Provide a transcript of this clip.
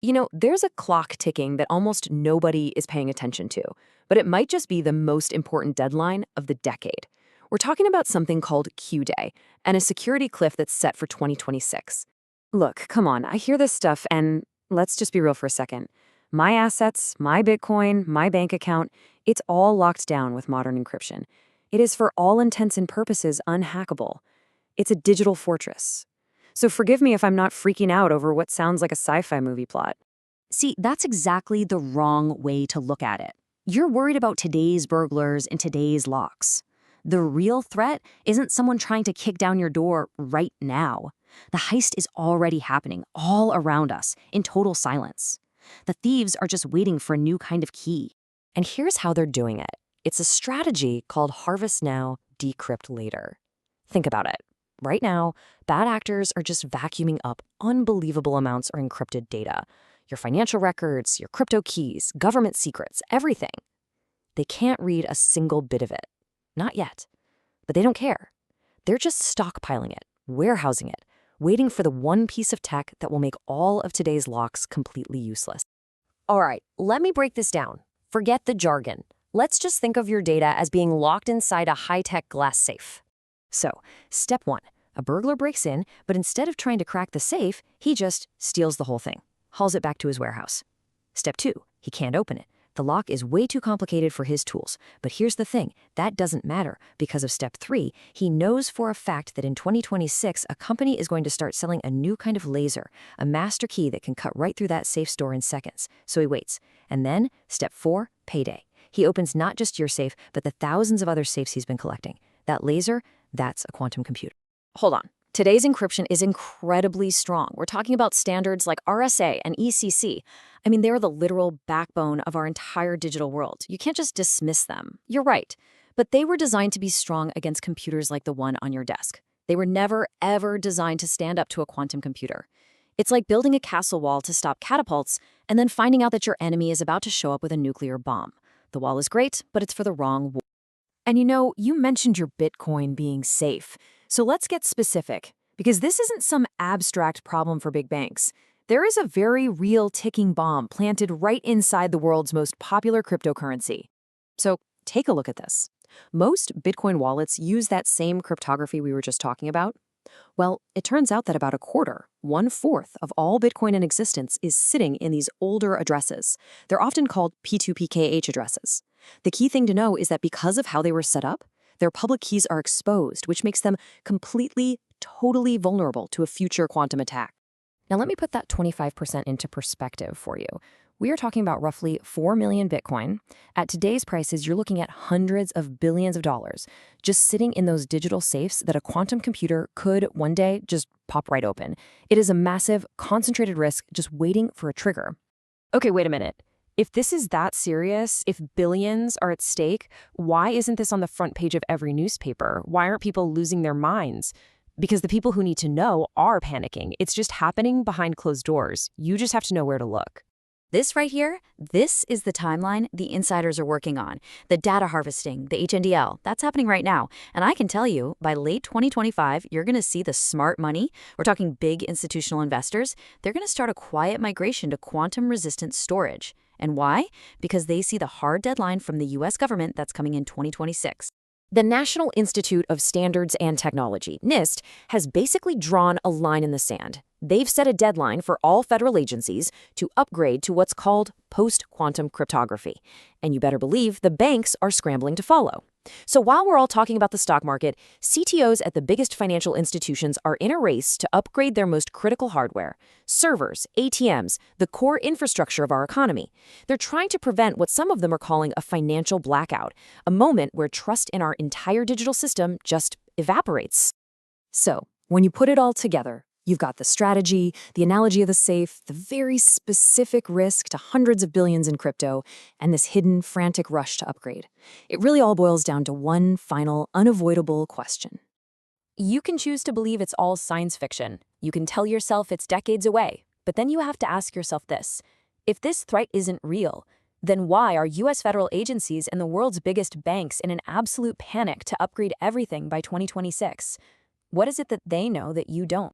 There's a clock ticking that almost nobody is paying attention to, but it might just be the most important deadline of the decade. We're talking about something called Q-Day and a security cliff that's set for 2026. Look, come on, I hear this stuff, and let's just be real for a second. My assets, my Bitcoin, my bank account, it's all locked down with modern encryption. It is for all intents and purposes unhackable. It's a digital fortress. So forgive me if I'm not freaking out over what sounds like a sci-fi movie plot. See, that's exactly the wrong way to look at it. You're worried about today's burglars and today's locks. The real threat isn't someone trying to kick down your door right now. The heist is already happening all around us in total silence. The thieves are just waiting for a new kind of key. And here's how they're doing it. It's a strategy called Harvest Now, Decrypt Later. Think about it. Right now, bad actors are just vacuuming up unbelievable amounts of encrypted data. Your financial records, your crypto keys, government secrets, everything. They can't read a single bit of it. Not yet. But they don't care. They're just stockpiling it, warehousing it, waiting for the one piece of tech that will make all of today's locks completely useless. All right, let me break this down. Forget the jargon. Let's just think of your data as being locked inside a high-tech glass safe. So, step 1, a burglar breaks in, but instead of trying to crack the safe, he just steals the whole thing, hauls it back to his warehouse. Step 2, he can't open it. The lock is way too complicated for his tools. But here's the thing, that doesn't matter because of step 3, he knows for a fact that in 2026, a company is going to start selling a new kind of laser, a master key that can cut right through that safe door in seconds. So he waits. And then, step 4, payday. He opens not just your safe, but the thousands of other safes he's been collecting. That laser, that's a quantum computer. Hold on. Today's encryption is incredibly strong. We're talking about standards like RSA and ECC. I mean, they're the literal backbone of our entire digital world. You can't just dismiss them. You're right. But they were designed to be strong against computers like the one on your desk. They were never, ever designed to stand up to a quantum computer. It's like building a castle wall to stop catapults and then finding out that your enemy is about to show up with a nuclear bomb. The wall is great, but it's for the wrong war. And you mentioned your Bitcoin being safe. So let's get specific, because this isn't some abstract problem for big banks. There is a very real ticking bomb planted right inside the world's most popular cryptocurrency. So take a look at this. Most Bitcoin wallets use that same cryptography we were just talking about. Well, it turns out that about a quarter, 1/4 of all Bitcoin in existence is sitting in these older addresses. They're often called P2PKH addresses. The key thing to know is that because of how they were set up, their public keys are exposed, which makes them completely, totally vulnerable to a future quantum attack. Now let me put that 25% into perspective for you. We are talking about roughly 4 million Bitcoin. At today's prices, you're looking at hundreds of billions of dollars just sitting in those digital safes that a quantum computer could one day just pop right open. It is a massive, concentrated risk just waiting for a trigger. Okay, wait a minute. If this is that serious, if billions are at stake, why isn't this on the front page of every newspaper? Why aren't people losing their minds? Because the people who need to know are panicking. It's just happening behind closed doors. You just have to know where to look. This right here, this is the timeline the insiders are working on. The data harvesting, the HNDL, that's happening right now. And I can tell you, by late 2025, you're going to see the smart money. We're talking big institutional investors. They're going to start a quiet migration to quantum-resistant storage. And why? Because they see the hard deadline from the US government that's coming in 2026. The National Institute of Standards and Technology, NIST, has basically drawn a line in the sand. They've set a deadline for all federal agencies to upgrade to what's called post-quantum cryptography. And you better believe the banks are scrambling to follow. So while we're all talking about the stock market, CTOs at the biggest financial institutions are in a race to upgrade their most critical hardware, servers, ATMs, the core infrastructure of our economy. They're trying to prevent what some of them are calling a financial blackout, a moment where trust in our entire digital system just evaporates. So, when you put it all together, you've got the strategy, the analogy of the safe, the very specific risk to hundreds of billions in crypto, and this hidden, frantic rush to upgrade. It really all boils down to one final, unavoidable question. You can choose to believe it's all science fiction. You can tell yourself it's decades away. But then you have to ask yourself this. If this threat isn't real, then why are US federal agencies and the world's biggest banks in an absolute panic to upgrade everything by 2026? What is it that they know that you don't?